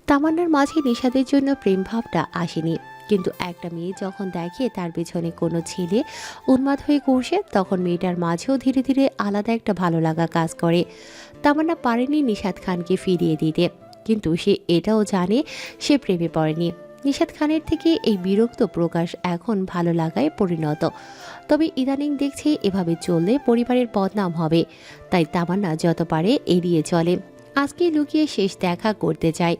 তামান্নার মাঝে নিশাদের জন্য প্রেম ভাবটা আসেনি, কিন্তু একটা মেয়ে যখন দেখে তার পেছনে কোনো ছেলে উন্মাদ হয়ে ঘুরছে, তখন মেয়েটার মাঝেও ধীরে ধীরে আলাদা একটা ভালো লাগা কাজ করে। তামান্না পারেনি নিশাদ খানকে ফিরিয়ে দিতে, কিন্তু সে এটাও জানে সে প্রেমে পড়েনি। নিশাদ খানের থেকে এই বিরক্ত প্রকাশ এখন ভালো লাগায় পরিণত। তবে ইদানিং দেখছে এভাবে চললে পরিবারের বদনাম হবে, তাই তামান্না যত পারে এড়িয়ে চলে। আজকে লুকিয়ে শেষ দেখা করতে চায়,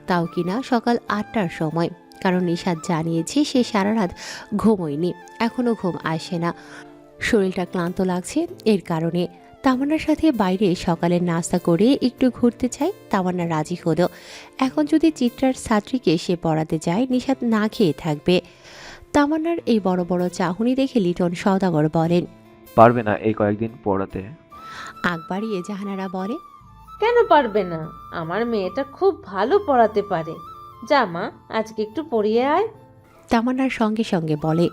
তাও কিনা সকাল 8টার সময়, কারণ নিশাদ জানিয়েছে সে সারা রাত ঘুমোয়নি, এখনও ঘুম আসে না, শরীরটা ক্লান্ত লাগছে। এর কারণে তামান্নার সাথে বাইরে সকালের নাস্তা করে একটু ঘুরতে চাই। তামান্না রাজি হলো। এখন যদি চিত্রার ছাত্রীকে সে পড়াতে যায়, নিশাদ না খেয়ে থাকবে। তামান্নার এই বড় বড় চাহনি দেখে লিটন সওদাগর বলেন, পারবে না এই কয়েকদিন পড়াতে? আগ বাড়িয়ে জাহানারা বলে, কেন পারবে না? আমার মেয়েটা খুব ভালো পড়াতে পারে। যা মা, আজকে একটু পড়িয়ে আয়। তামান্নার সঙ্গে সঙ্গে বলে,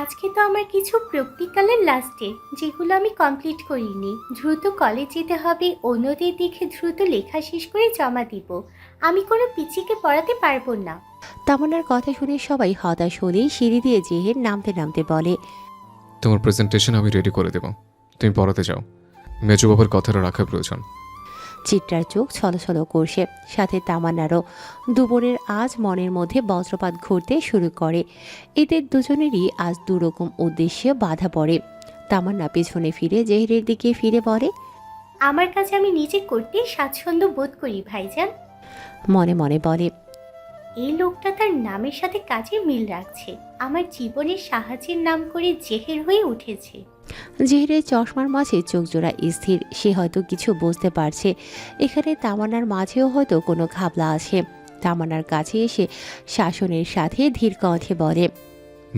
আজকে তো আমার কিছু প্র্যাকটিক্যালের লাস্টে, যেগুলো আমি কমপ্লিট করিনি। দ্রুত কলেজ যেতে হবে, অন্যদের দেখে দ্রুত লেখা শেষ করে জমা দিব। আমি কোনো পিচিকে পড়াতে পারবো না। তামান্নার কথা শুনে সবাই হতাশ হলেই সিঁড়ি দিয়ে জেহের নামতে নামতে বলে, তোমার প্রেজেন্টেশন আমি রেডি করে দেব, তুমি পড়াতে যাও। মেজো বাবার কথাটা রাখা প্রয়োজন। চিত্রার চোখ ছলছল করছে, সাথে তামান্নারও। দুবোনের আজ মনের মধ্যে বজ্রপাত ঘটতে শুরু করে। এদের দুজনেরই আজ দুরকম উদ্দেশ্যে বাধা পড়ে। তামান্না পেছনে ফিরে জেহেরের দিকে ফিরে বলে, আমার কাছে আমি নিজে করতে স্বাচ্ছন্দ্য বোধ করি ভাইজান। মনে মনে বলে, এই লোকটা তার নামের সাথে কাজে মিল রাখছে। আমার জীবনের সাহায্যের নাম করে জেহের হয়ে উঠেছে। জেহেরের চশমার মাঝে চোখ জোড়া স্থির। সে হয়তো কিছু বুঝতে পারছে, এখানে তামান্নার মাঝেও হয়তো কোনো ঘাবলা আছে। তামান্নার কাছে এসে শাসনের সাথে ধীর কণ্ঠে বলে,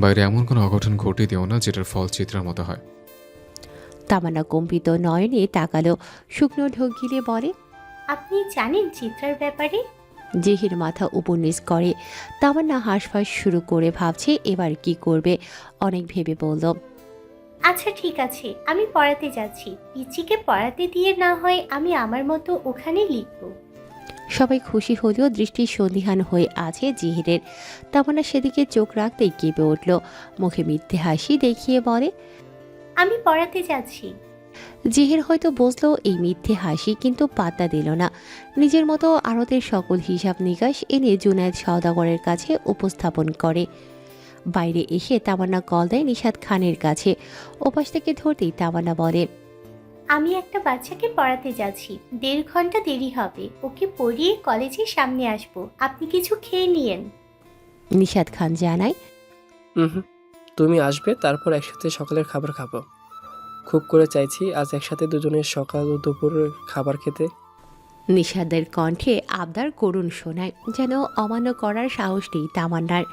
বাইরে এমন কোনো অঘটন ঘটিয়ে দিও না যেটার ফল চিত্রার মতো হয়। তামান্না কম্পিত নয়নে তাকালো, শুকনো ঢোক গিলে বলে, আপনি জানেন চিত্রার ব্যাপারে? জেহির মাথা উপনিস করে। তামান্না হাঁসফাঁস শুরু করে ভাবছে এবার কি করবে। অনেক ভেবে বলল, আচ্ছা ঠিক আছে, আমি পড়াতে যাচ্ছি। পিচিকে পড়াতে দিয়ে না হয় আমি আমার মতো ওখানে লিখব। সবাই খুশি হলেও দৃষ্টি সন্দিহান হয়ে আছে জিহিরের। তামান্না সেদিকে চোখ রাখতেই কেঁপে উঠল, মুখে মিথ্যে হাসি দেখিয়ে বলে, আমি পড়াতে যাচ্ছি। জিহির হয়তো বুঝলো এই মিথ্যে হাসি, কিন্তু পাত্তা দিল না। নিজের মতো আড়তের সকল হিসাব নিকাশ এনে জুনায়েদ সওদাগরের কাছে উপস্থাপন করে। বাইরে এসে তামান্না কল দেয় নিশাদ খানের কাছে। ওপাশ থেকে ধরতেই তামান্না বলে, আমি একটা বাচ্চাকে পড়াতে যাচ্ছি, 1.5 ঘন্টা দেরি হবে। ওকে পড়িয়ে কলেজের সামনে আসবো। আপনি কিছু খেয়ে নিয়েন। নিশাদ খান জানায়, হুম, তুমি আসবে, তারপর একসাথে সকালের খাবার খাবো। খুব করে চাইছি আজ একসাথে দুজনের সকাল ও দুপুরের খাবার খেতে। নিশাদের কণ্ঠে আবদার করুণ শোনায়, যেন অমান্য করার সাহস নেই তামান্নার।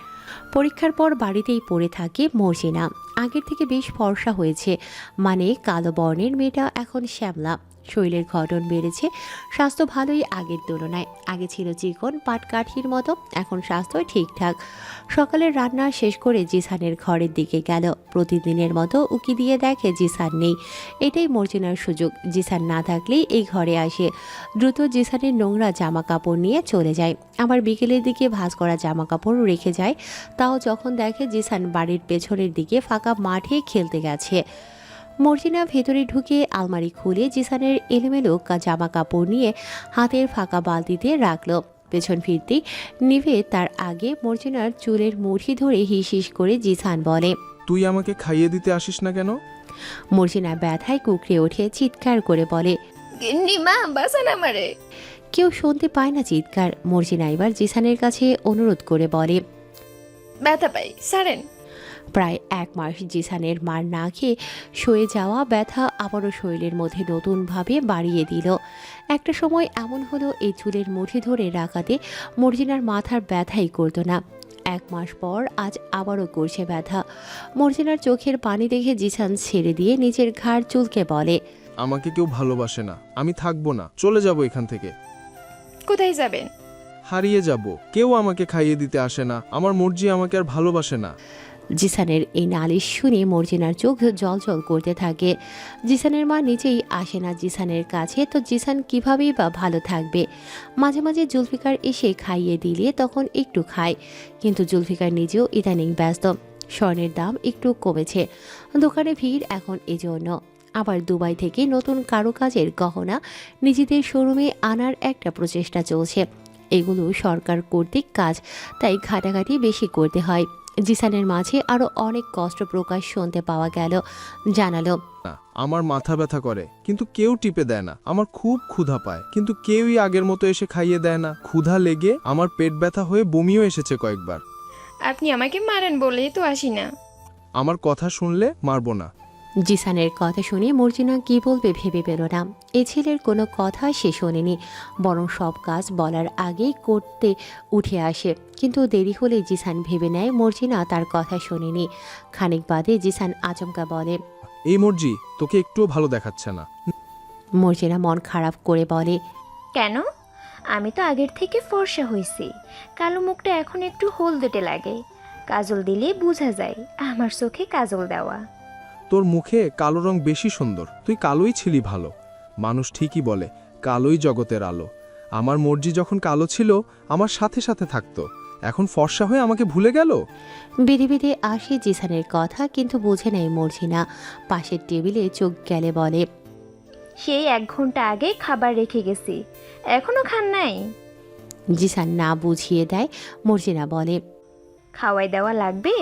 পরীক্ষার পর বাড়িতেই পড়ে থাকে মর্জিনা। আগের থেকে বেশ ফর্সা হয়েছে, মানে কালো বর্ণের মেয়েটা এখন শ্যামলা। শরীরের গঠন বেড়েছে, স্বাস্থ্য ভালোই আগের তুলনায়। আগে ছিল চিকন পাটকাঠির মতো, এখন স্বাস্থ্য ঠিকঠাক। সকালের রান্না শেষ করে জিসানের ঘরের দিকে গেল। প্রতিদিনের মতো উকি দিয়ে দেখে জিসান নেই। এটাই মর্জিনার সুযোগ। জিসান না থাকলেই এই ঘরে আসে। দ্রুত জিসানের নোংরা জামা কাপড় নিয়ে চলে যায়, আবার বিকেলের দিকে ভাঁজ করা জামা কাপড় রেখে যায়। তাও যখন দেখে জিসান বাড়ির পেছনের দিকে ফাঁকা মাঠে খেলতে গেছে। মর্জিনা ভেতরে ঢুকে আলমারি খুলে জিসানের এলোমেলো জামা কাপড় নিয়ে হাতের ফাঁকা বালতিতে রাখলো। পেছন ফিরতেই নিভে তার আগে মর্জিনার চুলের মুঠি ধরে হিস হিস করে জিসান বলে, তুই আমাকে খাইয়ে দিতে আসিস না কেন? মর্জিনা ব্যথায় কুকড়ে ওঠে, চিৎকার করে বলে, গিন্নি মা বাসান আমারে। কেউ শুনতে পায় না চিৎকার। মর্জিনা এবার জিসানের কাছে অনুরোধ করে বলে, ব্যথা পাই, সারেন। প্রায় 1 মাস জিসানের মার না খেয়ে সয়ে যাওয়া ব্যথা আবারও শরীরের মধ্যে নতুনভাবে বাড়িয়ে দিল। একটা সময় এমন হলো এই চুলের মুঠি ধরে রাখাতে মর্জিনার মাথার ব্যথাই করতো না। 1 মাস পর আজ আবারও করছে ব্যথা। মর্জিনার চোখের পানি দেখে জিসান ছেড়ে দিয়ে নিজের ঘাড় চুলকে বলে, আমাকে কেউ ভালোবাসে না, আমি থাকবো না, চলে যাব এখান থেকে। কোথায় যাবেন? হারিয়ে যাব। কেউ আমাকে খাইয়ে দিতে আসে না, আমার মর্জি আমাকে আর ভালোবাসে না। জিসানের এই নালিশ শুনে মর্জিনার চোখ জল করতে থাকে। জিসানের মা নিজেই আসে না জিসানের কাছে, তো জিসান কিভাবেই বা ভালো থাকবে। মাঝে মাঝে জুলফিকার এসে খাইয়ে দিলে তখন একটু খায়, কিন্তু জুলফিকার নিজেও ইদানিং ব্যস্ত। স্বর্ণের দাম একটু কমেছে, দোকানে ভিড় এখন এজন্য। আবার দুবাই থেকে নতুন কারুকাজের গহনা নিজেদের শোরুমে আনার একটা প্রচেষ্টা চলছে। এগুলো সরকার কর্তৃক কাজ, তাই ঘাটাঘাটি বেশি করতে হয়। জিসানের মাঝে আরও অনেক কষ্ট প্রকাশ শুনতে পাওয়া গেল। জানালো, না, আমার মাথা ব্যথা করে কিন্তু কেউ টিপে দেয় না। আমার খুব ক্ষুধা পায় কিন্তু কেউই আগের মতো এসে খাইয়ে দেয় না। ক্ষুধা লেগে আমার পেট ব্যথা হয়ে বমিও এসেছে কয়েকবার। আপনি আমাকে মারেন বলেই তো আসি না। আমার কথা শুনলে মারবো না। জিসানের কথা শুনে মর্জিনা কি বলবে ভেবে পেল না। এ ছেলের কোনো কথা সে শোনেনি, বরং সব কাজ বলার আগেই করতে উঠে আসে। কিন্তু দেরি হলে জিসান ভেবে নেয় মর্জিনা তার কথা শোনেনি। খানিক বাদে জিসান আচমকা বলে, এই মর্জি, তোকে একটুও ভালো দেখাচ্ছে না। মর্জিনা মন খারাপ করে বলে, কেন? আমি তো আগের থেকে ফর্সা হয়েছি, কালো মুখটা এখন একটু হলদেটে লাগে। কাজল দিলে বোঝা যায় আমার চোখে কাজল দেওয়া। তোর মুখে কালো রং বেশি সুন্দর, তুই কালোই ছিলি ভালো। মানুষ ঠিকই বলে কালোই জগতের আলো। আমার মর্জি যখন কালো ছিল আমার সাথে সাথে থাকতো, এখন ফর্সা হয়ে আমাকে ভুলে গেল। বেঁধে বেঁধে আসে জিসানের কথা, কিন্তু বোঝে নেয় মর্জিনা। পাশের টেবিলে চোখ গেলে বলে, সেই 1 ঘন্টা আগে খাবার রেখে গেছি, এখনো খান নাই? জিসান না বুঝিয়ে দেয়। মর্জিনা বলে, খাওয়াই দেওয়া লাগবে?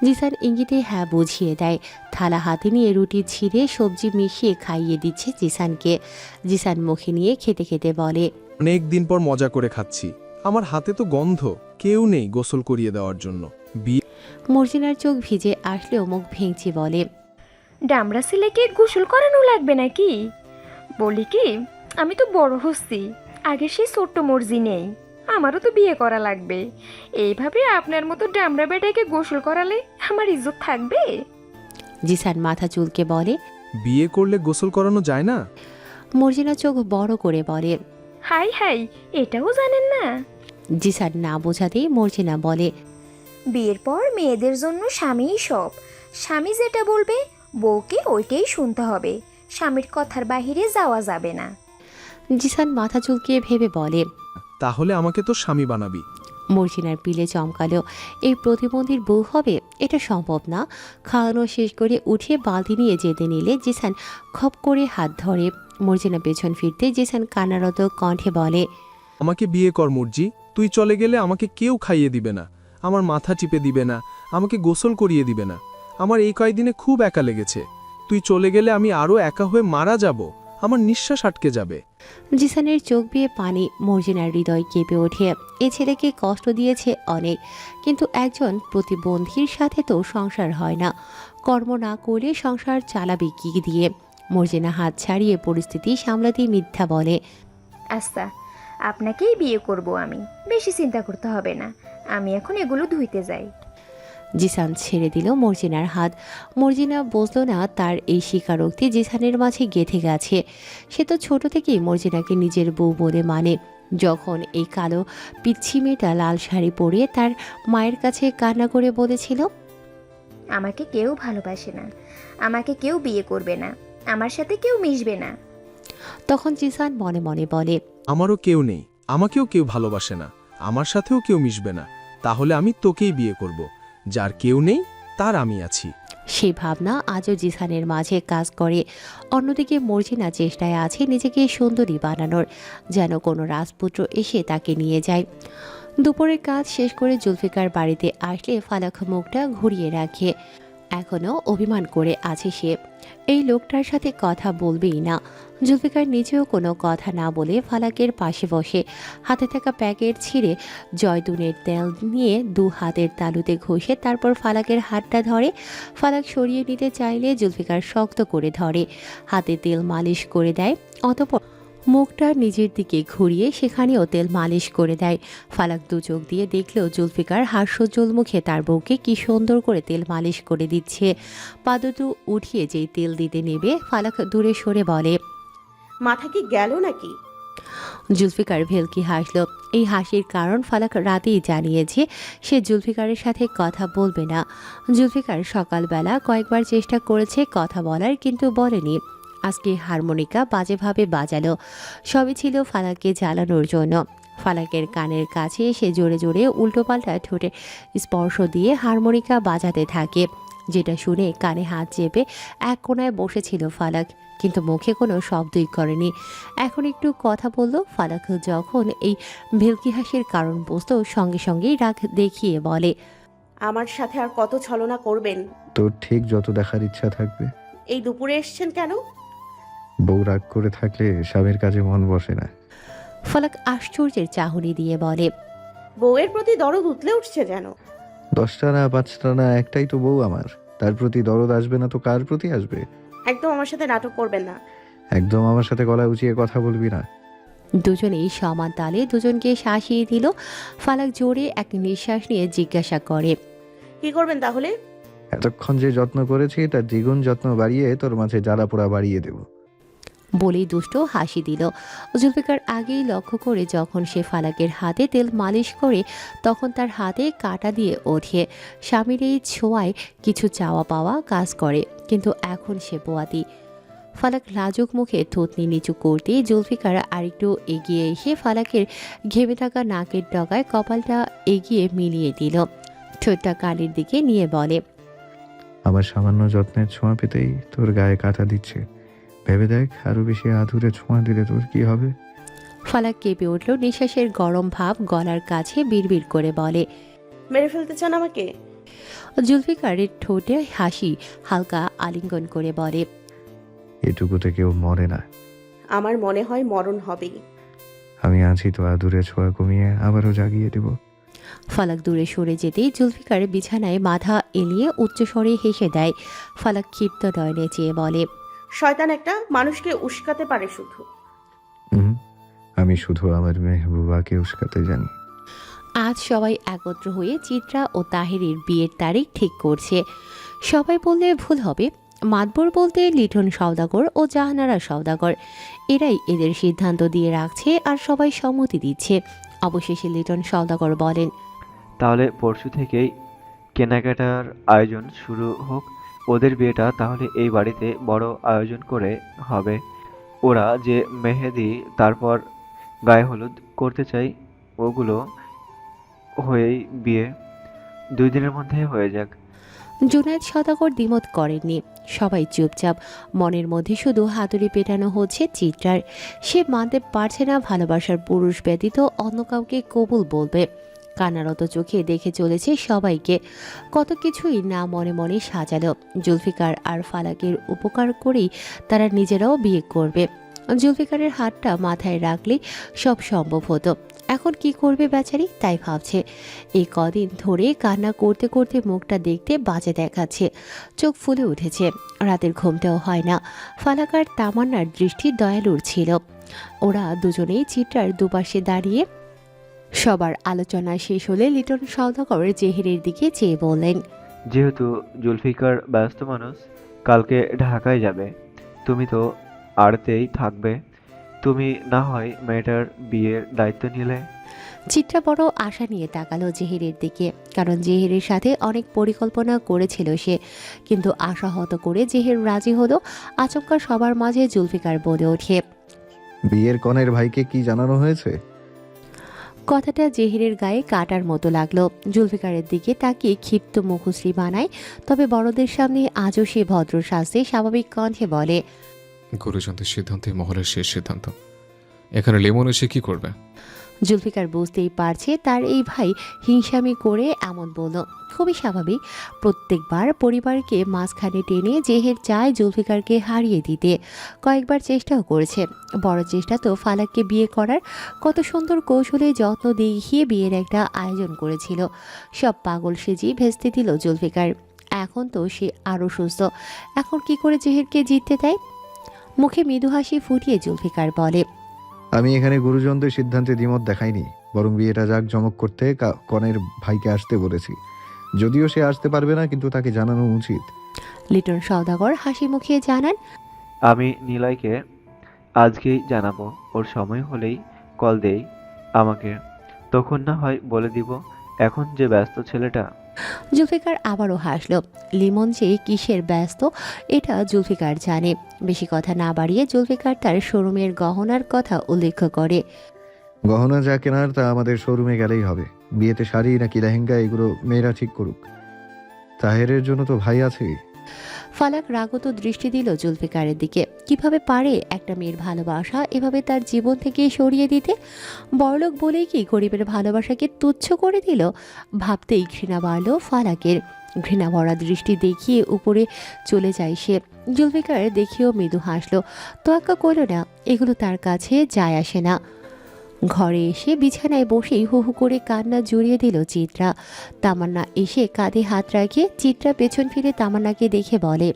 জিসান ইঙ্গিতে হ্যাঁ বুঝিয়ে দেয়। থালা হাতে নিয়ে রুটি ছিঁড়ে সবজি মিশিয়ে খাইয়ে দিচ্ছে জিসানকে। জিসান মুখে নিয়ে খেতে খেতে বলে, অনেক দিন পর মজা করে খাচ্ছি। আমার হাতে তো গন্ধ, কেউ নেই গোসল করিয়ে দেওয়ার জন্য। মর্জিনার চোখ ভিজে আসলেও মুখ ভেঙচি বলে, ডামরা ছেলেকে গোসল করানো লাগবে নাকি? বলি কি, আমি তো বড় হচ্ছি, আগে সেই ছোট্ট মর্জি নেই, আমারও তো বিয়ে করা লাগবে। এইভাবে আপনার মতো ডামরা বেটাকে গোসল করালে আমার ইজ্জত থাকবে? জিসান মাথা চুলকে বলে, বিয়ে করলে গোসল করানো যায় না? মর্জিনা চোখ বড় করে বলে, হাই হাই, এটাও জানেন না? জিসান না বোঝাতেই মর্জিনা বলে, বিয়ের পর মেয়েদের জন্য স্বামীই সব। স্বামী যেটা বলবে বউকে ওইটাই শুনতে হবে, স্বামীর কথার বাহিরে যাওয়া যাবে না। জিসান মাথা চুলকিয়ে ভেবে বলে, তাহলে আমাকে তো স্বামী বানাবি। মর্জিনার পিলে চমকালো। এই প্রতিবন্ধীর বউ হবে, এটা সম্ভব না। খাওয়ানো শেষ করে উঠে বালতি নিয়ে যেতে নিলে জিসান খপ করে হাত ধরে। মর্জিনা পেছন ফিরতে জিসান কান্নারত কণ্ঠে বলে, আমাকে বিয়ে কর মর্জি, তুই চলে গেলে আমাকে কেউ খাইয়ে দিবে না, আমার মাথা টিপে দিবে না, আমাকে গোসল করিয়ে দিবে না। আমার এই কয়েকদিনে খুব একা লেগেছে। তুই চলে গেলে আমি আরও একা হয়ে মারা যাব, আমার নিঃশ্বাস আটকে যাবে। জিসানের চোখ বেয়ে পানি। মর্জিনার হৃদয় কেঁপে ওঠে। এ ছেলেকে কষ্ট দিয়েছে অনেক, কিন্তু একজন প্রতিবন্ধীর সাথে তো সংসার হয় না। কর্ম না করলে সংসার চালাবে কি দিয়ে? মর্জিনা হাত ছাড়িয়ে পরিস্থিতি সামলাতেই মিথ্যা বলে, আচ্ছা, আপনাকেই বিয়ে করব আমি, বেশি চিন্তা করতে হবে না। আমি এখন এগুলো ধুইতে যাই। জিসান ছেড়ে দিল মর্জিনার হাত। মর্জিনা বুঝল না তার এই স্বীকারোক্তি জিসানের মাঝে গেঁথে গেছে। সে তো ছোট থেকেই মর্জিনাকে নিজের বউ বলে মানে। যখন এই কালো পিচ্ছি মেয়েটা লাল শাড়ি পরে তার মায়ের কাছে কান্না করে বলেছিল, আমাকে কেউ ভালোবাসে না, আমাকে কেউ বিয়ে করবে না, আমার সাথে কেউ মিশবে না। তখন জিসান মনে মনে বলে, আমারও কেউ নেই, আমাকেও কেউ ভালোবাসে না, আমার সাথেও কেউ মিশবে না, তাহলে আমি তোকেই বিয়ে করব। যার কেউ নেই তার আমি আছি। সেই ভাবনা আজও জিসানের মাঝে কাজ করে। অন্যদিকে মর্জিনা চেষ্টায় আছে নিজেকে সুন্দরী বানানোর, যেন কোনো রাজপুত্র এসে তাকে নিয়ে যায়। দুপুরের কাজ শেষ করে জুলফিকার বাড়িতে আসলে ফালাক মুখটা ঘুরিয়ে রাখে। এখনও অভিমান করে আছে সে, এই লোকটার সাথে কথা বলবেই না। জুলফিকার নিজেও কোনো কথা না বলে ফালাকের পাশে বসে হাতে থাকা প্যাকেট ছিঁড়ে জয়তুনের তেল নিয়ে 2 হাতের তালুতে ঘষে তারপর ফালাকের হাতটা ধরে। ফালাক সরিয়ে নিতে চাইলে জুলফিকার শক্ত করে ধরে, হাতে তেল মালিশ করে দেয়। অতঃপর মুখটা নিজের দিকে ঘুরিয়ে সেখানেও তেল মালিশ করে দেয়। ফালাক 2 চোখ দিয়ে দেখলেও জুলফিকার হাস্যোজ্জ্বল মুখে তার বউকে কি সুন্দর করে তেল মালিশ করে দিচ্ছে। পা দুটো উঠিয়ে যেই তেল দিতে নেবে ফালাক দূরে সরে বলে, মাথা কি গেল নাকি? জুলফিকার ভেলকি হাসল। এই হাসির কারণ ফালাক রাতেই জানিয়েছে সে জুলফিকারের সাথে কথা বলবে না। জুলফিকার সকালবেলা কয়েকবার চেষ্টা করেছে কথা বলার, কিন্তু বলেনি। আজকে হারমোনিকা বাজেভাবে বাজালো। সবই ছিল ফালাককে জ্বালানোর জন্য। ফালাকের কানের কাছে এসে জোরে জোরে উল্টোপাল্টা ঠোঁটে স্পর্শ দিয়ে হারমোনিকা বাজাতে থাকে, যেটা শুনে কানে হাত চেপে এক কোণায় বসেছিল ফালাক, কিন্তু মুখে কোনো শব্দই করেনি। এখন একটু কথা বলল। ফালাক যখন এই ভেলকি হাসির কারণ বুঝত, সঙ্গে সঙ্গেই রাগ দেখিয়ে বলে, আমার সাথে আর কত ছলনা করবেন? তোর ঠিক যত দেখার ইচ্ছা থাকবে। এই দুপুরে এসেছেন কেন? বউ রাগ করে থাকলে স্বামীর কাজে মন বসে না। ফালাক আশ্চর্যের চাহনি দিয়ে বলে, বউয়ের প্রতি দরদ উতলে উঠছে যেন। 10টা না 5টা না, একটাই তো বউ আমার। তার প্রতি দরদ আসবে না তো কার প্রতি আসবে? একদম আমার সাথে নাটক করবেন না। একদম আমার সাথে গলা উঁচিয়ে কথা বলবি না। দুজনেই সমান তালে দুজনকে শাসিয়ে দিল। ফালাক জোরে এক নিঃশ্বাস নিয়ে জিজ্ঞাসা করে, কি করবেন তাহলে? এতক্ষণ যে যত্ন করেছি তার দ্বিগুণ যত্ন বাড়িয়ে তোর মাঝে জ্বালা পোড়া বাড়িয়ে দেব। বলেই দুষ্ট হাসি দিল। জুলফিকার আগেই লক্ষ্য করে যখন সে ফালাকের হাতে তেল মালিশ করে, তখন তার হাতে কাটা দিয়ে ওঠে। স্বামীর এই ছোঁয়ায় কিছু চাওয়া পাওয়া কাজ করে, কিন্তু এখন সে পোয়াতি। ফালাক লাজুক মুখে থুতনি নিচু করতে জুলফিকার আরেকটু এগিয়ে এসে ফালাকের ঘেমে থাকা নাকের ডগায় কপালটা এগিয়ে মিলিয়ে দিল। ঠোঁটটা কানের দিকে নিয়ে বলে, আমার সামান্য যত্নের ছোঁয়া পেতেই তোর গায়ে কাঁটা দিচ্ছে। ভেবে দেখ, আরো বেশি আধুরে ছোঁয়া দিলে তোর কি হবে? ফালাক কেঁপে উঠল। নিঃশ্বাসের গরম ভাব গলার কাছে বিড়বিড় করে বলে, মেরে ফেলতে চান আমাকে? জুলফিকারের ঠোঁটে হাসি হালকা আলিঙ্গন করে বলে, এটুকুতে কেউ মরে না। আমার মনে হয় মরণ হবেই। আমি আছি তো আধুরে ছোঁয়া কমিয়ে আবারও জাগিয়ে দেব। ফালাক দূরে সরে যেতেই জুলফিকার বিছানায় মাথা এলিয়ে উচ্চস্বরে হেসে দেয়। ফালাক ক্ষিপ্ত নয়নে চেয়ে বলে, শয়তান একটা, মানুষকে উস্কাতে পারে শুধু। আমি শুধু আমার মেহবুবাকে উস্কাতে জানি। আজ সবাই একত্র হয়ে চিত্রা ও তাহেরের বিয়ের তারিখ ঠিক করছে। সবাই বললে ভুল হবে, মাতবর বলতে লিটন সওদাগর ও জাহানারা সওদাগর। এরাই এদের সিদ্ধান্ত দিয়ে রাখছে আর সবাই সম্মতি দিচ্ছে। অবশেষে লিটন সওদাগর বলেন, তাহলে পরশু থেকেই কেনাকাটার আয়োজন শুরু হোক। ওদের বিয়েটা তাহলে এই বাড়িতে বড় আয়োজন করে হবে। ওরা যে মেহেদি তারপর গায়ে হলুদ করতে চাই, ওগুলো হয়েই বিয়ে 2 দিনের মধ্যে হয়ে যাক। জুনায়েদ সওদাগর দ্বিমত করেননি। সবাই চুপচাপ। মনের মধ্যে শুধু হাতুড়ি পেটানো হচ্ছে চিত্রার। সে মানতে পারছে না ভালোবাসার পুরুষ ব্যতীত অন্য কাউকে কবুল বলবে। কান্নারত চোখে দেখে চলেছে সবাইকে। কত কিছুই না মনে মনে সাজালো। জুলফিকার আর ফালাকের উপকার করেই তারা নিজেরাও বিয়ে করবে। জুলফিকারের হাতটা মাথায় রাখলে সব সম্ভব হতো। এখন কি করবে বেচারি তাই ভাবছে। এই কদিন ধরে কান্না করতে করতে মুখটা দেখতে বাজে দেখাচ্ছে। চোখ ফুলে উঠেছে। রাতের ঘুমটাও হয় না। ফালাক আর তামান্নার দৃষ্টি দয়ালুর ছিল। ওরা দুজনেই চিত্রার দুপাশে দাঁড়িয়ে। সবার আলোচনা শেষ হলে লিটন সওদাগর জেহেরের দিকে চেয়ে বললেন, যেহেতু জুলফিকার ব্যস্ত মানুষ, কালকে ঢাকায় যাবে, তুমি তো আড়তেই থাকবে। তুমি না হয় মেয়েটার বিয়ের দায়িত্ব নিলে। চিত্রা বড় আশা নিয়ে তাকালো জেহেরের দিকে, কারণ জেহেরের সাথে অনেক পরিকল্পনা করেছিল সে। কিন্তু আশাহত করে জেহের রাজি হলো। আচমকা সবার মাঝে জুলফিকার বলে ওঠে, বিয়ের কনের ভাইকে কি জানানো হয়েছে? কথাটা জেহেরের গায়ে কাটার মতো লাগলো। জুলফিকারের দিকে তাকিয়ে ক্ষিপ্ত মুখশ্রী বানায়, তবে বড়দের সামনে আজও সে ভদ্র সাজতে স্বাভাবিক কণ্ঠে বলে, গুরুজনদের সিদ্ধান্তে মহলের শেষ সিদ্ধান্ত। এখানে লেমন এসে কি করবে? জুলফিকার বুঝতেই পারছে তার এই ভাই হিংসামি করে এমন বলল। খুবই স্বাভাবিক। প্রত্যেকবার পরিবারকে মাঝখানে টেনে জেহের চায় জুলফিকারকে হারিয়ে দিতে। কয়েকবার চেষ্টাও করেছে। বড় চেষ্টা তো ফালাককে বিয়ে করার। কত সুন্দর কৌশলে যত্ন দেখিয়ে বিয়ের একটা আয়োজন করেছিল। সব পাগল সেজি ভেস্তে দিল জুলফিকার। এখন তো সে আরও সুস্থ। এখন কি করে জেহেরকে জিততে দেয়? মুখে মৃদু হাসি ফুটিয়ে জুলফিকার বলে, আমি এখানে গুরুজনদের সিদ্ধান্তে দ্বিমত দেখাইনি, বরং বিয়েটা জাঁকজমক করতে কনের ভাইকে আসতে বলেছি। যদিও সে আসতে পারবে না, কিন্তু তাকে জানানো উচিত। লিটন সওদাগর হাসি মুখে জানান, আমি নিলয়কে আজকেই জানাবো। ওর সময় হলেই কল দেই আমাকে, তখন না হয় বলে দিব। এখন যে ব্যস্ত ছেলেটা। জুলফিকার আবারও হাসল। লিমন যে কিসের ব্যস্ত এটা জুলফিকার জানে। বেশি কথা না বাড়িয়ে জুলফিকার তার শোরুমের গহনার কথা উল্লেখ করে। গহনা যা কেনার তা আমাদের শোরুমে গেলেই হবে। বিয়েতে শাড়ি নাকি লেহেঙ্গা এগুলো মেয়েরা ঠিক করুক। তাহেরের জন্য তো ভাই আছেই। ফালাক রাগত দৃষ্টি দিল জুলফিকারের দিকে। কিভাবে পারে একটা মেয়ের ভালোবাসা এভাবে তার জীবন থেকে সরিয়ে দিতে? বড়লোক বলেই কি গরিবের ভালোবাসাকে তুচ্ছ করে দিল? ভাবতেই ঘৃণা বাড়ল ফালাকের। ঘৃণা ভরা দৃষ্টি দেখিয়ে উপরে চলে যায় সে। জুলফিকার দেখেও মৃদু হাসলো, তোয়াক্কা করল না। এগুলো তার কাছে যায় আসে না। ঘরে এসে বিছানায় বসেই হু হু করে কান্না জড়িয়ে দিল চিত্রা। তামান্না এসে কাঁধে হাত রাখে। চিত্রা পেছন ফিরে তামান্নাকে দেখে বলে,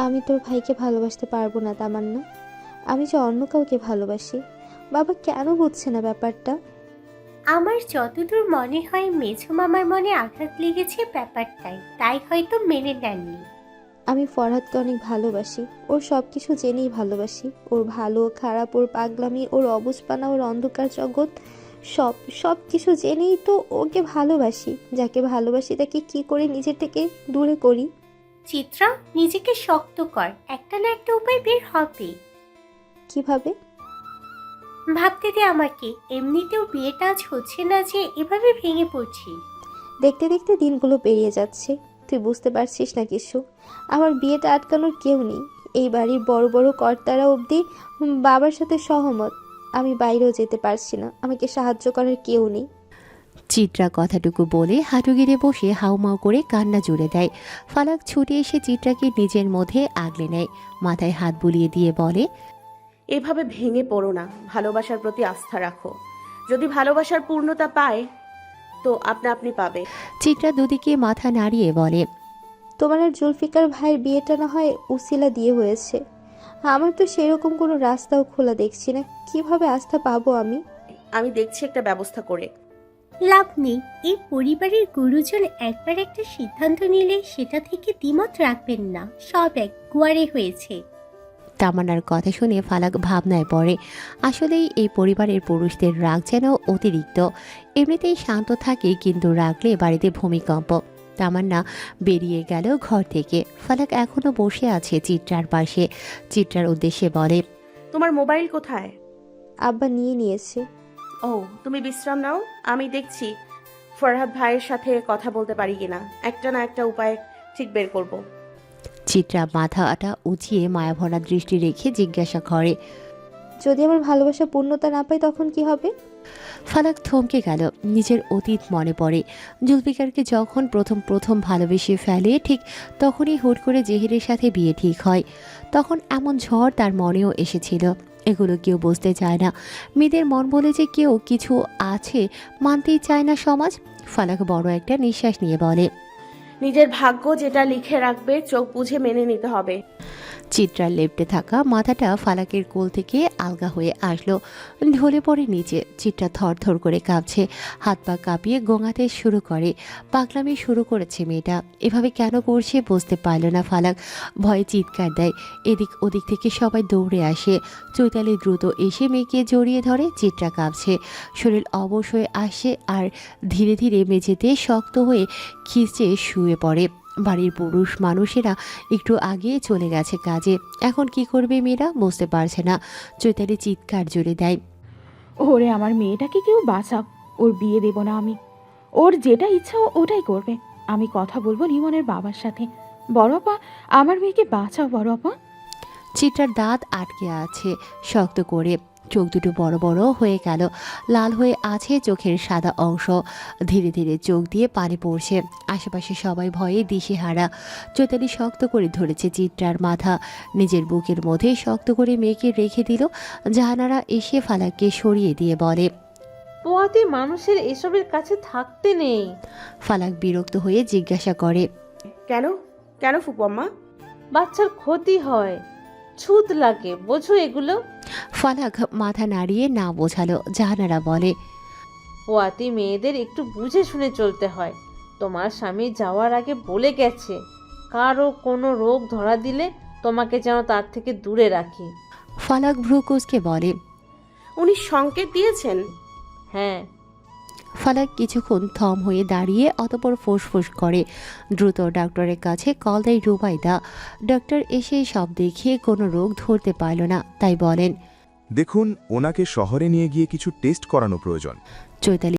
আমি তোর ভাইকে ভালোবাসতে পারবো না তামান্না। আমি যে অন্য কাউকে ভালোবাসি। বাবা কেন বুঝছে না ব্যাপারটা? আমার যতদূর মনে হয় মেঝো মামার মনে আঘাত লেগেছে ব্যাপারটাই, তাই হয়তো মেনে নেননি। আমি ফরহাদকে অনেক ভালোবাসি। ওর সব কিছু জেনেই ভালোবাসি। ওর ভালো খারাপ, ওর পাগলামি, ওর অবুঝপানা, ওর অন্ধকার জগৎ, সব সব কিছু জেনেই তো ওকে ভালোবাসি। যাকে ভালোবাসি তাকে কি করে নিজের থেকে দূরে করি? চিত্রা, নিজেকে শক্ত কর, একটা না একটা উপায় বের হবে। কিভাবে? ভাবতে দে আমাকে। এমনিতেও বিয়েটা আজ হচ্ছে না যে এভাবে ভেঙে পড়ছি। দেখতে দেখতে দিনগুলো পেরিয়ে যাচ্ছে। তুই বুঝতে পারছিস না কিছু। আমার বিয়েটা আটকানোর কেউ নেই। এই বাড়ির বড় বড় কর্তারা অবধি বাবার সাথে সহমত। আমি বাইরেও যেতে পারছি না। আমাকে সাহায্য করার কেউ নেই। চিত্রা কথাটুকু বলে হাঁটু গেড়ে বসে হাউমাউ করে কান্না জুড়ে দেয়। ফালাক ছুটে এসে চিত্রাকে নিজের মধ্যে আগলে নেয়। মাথায় হাত বুলিয়ে দিয়ে বলে, এভাবে ভেঙে পড়ো না, ভালোবাসার প্রতি আস্থা রাখো। যদি ভালোবাসার পূর্ণতা পায় তো আপনা আপনি পাবে। চিত্রা দুদিকে মাথা নাড়িয়ে বলে, তোমার আর জুলফিকার ভাইয়ের বিয়েটা না হয় উসিলা দিয়ে হয়েছে। আমার তো সেরকম কোনো রাস্তাও খোলা দেখছি না। কিভাবে আস্থা পাবো আমি? আমি দেখছি একটা ব্যবস্থা করে। লাভ নেই। এই পরিবারের গুরুজন একবার একটা সিদ্ধান্ত নিলে সেটা থেকে দ্বিমত রাখবেন না। সব এক গুয়ারে হয়েছে। তামান্নার কথা শুনে ফালাক ভাবনায় পড়ে। আসলেই এই পরিবারের পুরুষদের রাগ যেন অতিরিক্ত। এমনিতেই শান্ত থাকে, কিন্তু রাগলে বাড়িতে ভূমিকম্প। তামান্না বেরিয়ে গেল ঘর থেকে। ফালাক এখনো বসে আছে চিত্রার পাশে। চিত্রার উদ্দেশ্যে বলে, তোমার মোবাইল কোথায়? আব্বা নিয়ে নিয়েছে। ও, তুমি বিশ্রাম নাও। আমি দেখছি ফরহাদ ভাইয়ের সাথে কথা বলতে পারি কিনা। একটা না একটা উপায় ঠিক বের করব। চিত্রা মাথাটা উঁচিয়ে মায়াভরা দৃষ্টি রেখে জিজ্ঞাসা করে, যদি আমার ভালোবাসা পূর্ণতা না পায় তখন কি হবে? ফালাক থমকে গেল। নিজের অতীত মনে পড়ে। জুলফিকারকে যখন প্রথম ভালোবেসে ফেলে, ঠিক তখনই হুট করে জেহিরের সাথে বিয়ে ঠিক হয়। তখন এমন ঝড় তার মনেও এসেছিল। এগুলো কেউ বুঝতে চায় না। মেয়েদের মন বলে যে কেউ কিছু আছে মানতেই চায় না সমাজ। ফালাক বড় একটা নিঃশ্বাস নিয়ে বলে, নিজের ভাগ্য যেটা লিখে রাখবে চোখ বুঝে মেনে নিতে হবে। চিত্রার লেপ্টে থাকা মাথাটা ফালাকের কোল থেকে আলগা হয়ে আসলো, ঢলে পড়ে নিচে। চিত্রা থরথর করে কাঁপছে, হাত পা কাঁপিয়ে গোঙাতে শুরু করে। পাগলামি শুরু করেছে মেয়েটা। এভাবে কেন করছে বুঝতে পারল না ফালাক। ভয়ে চিৎকার দেয়। এদিক ওদিক থেকে সবাই দৌড়ে আসে। চৈতালি দ্রুত এসে মেয়েকে জড়িয়ে ধরে। চিত্রা কাঁপছে, শরীর অবশ হয়ে আসে আর ধীরে ধীরে মেঝেতে শক্ত হয়ে খিঁচে শুয়ে পড়ে। বাড়ির পুরুষ মানুষেরা একটু আগে চলে গেছে কাজে। এখন কি করবে মেয়েরা বুঝতে পারছে না। চৈতালি চিৎকার জুড়ে দেয়, ওরে আমার মেয়েটাকে কেউ বাঁচাও। ওর বিয়ে দেব না আমি। ওর যেটা ইচ্ছা ওটাই করবে। আমি কথা বলবো লিমনের বাবার সাথে। বড় আপা, আমার মেয়েকে বাঁচাও বড় আপা। চিত্রার দাঁত আটকে আছে শক্ত করে। চোখ দুটো বড় বড় হয়ে গেল, লাল হয়ে আছে চোখের সাদা অংশ। ধীরে ধীরে চোখ দিয়ে পানি পড়ছে। আশেপাশে সবাই ভয়ে দিশেহারা। চৈতালি শক্ত করে ধরেছে চিত্রার মাথা। নিজের বুকের মধ্যে শক্ত করে মেয়েকে রেখে দিল। জাহানারা এসে ফালাককে সরিয়ে দিয়ে বলে, পোয়াতি মানুষের এসবের কাছে থাকতে নেই। ফালাক বিরক্ত হয়ে জিজ্ঞাসা করে, কেন কেন ফুপু আম্মা? বাচ্চার ক্ষতি হয়, ছুত লাগে, বোঝো এগুলো? ফালাক মাথা নাড়িয়ে না বোঝালো। জাহানারা বলে, পোয়াতি মেয়েদের একটু বুঝে শুনে চলতে হয়। তোমার স্বামী যাওয়ার আগে বলে গেছে, কারো কোনো রোগ ধরা দিলে তোমাকে যেন তার থেকে দূরে রাখি। ফালাক ভ্রুকুসকে বলে। উনি সংকেত দিয়েছেন? হ্যাঁ। ফালাক কিছুক্ষণ থম হয়ে দাঁড়িয়ে অতপর ফোঁস করে। দ্রুত ডাক্তারের কাছে কল দেয় রুবাইদা। ডাক্তার এসে সব দেখিয়ে কোনো রোগ ধরতে পারল না, তাই বলেন, দেখুন ওনাকে শহরে নিয়ে গিয়ে কিছু টেস্ট করানো প্রয়োজন। চৈতালি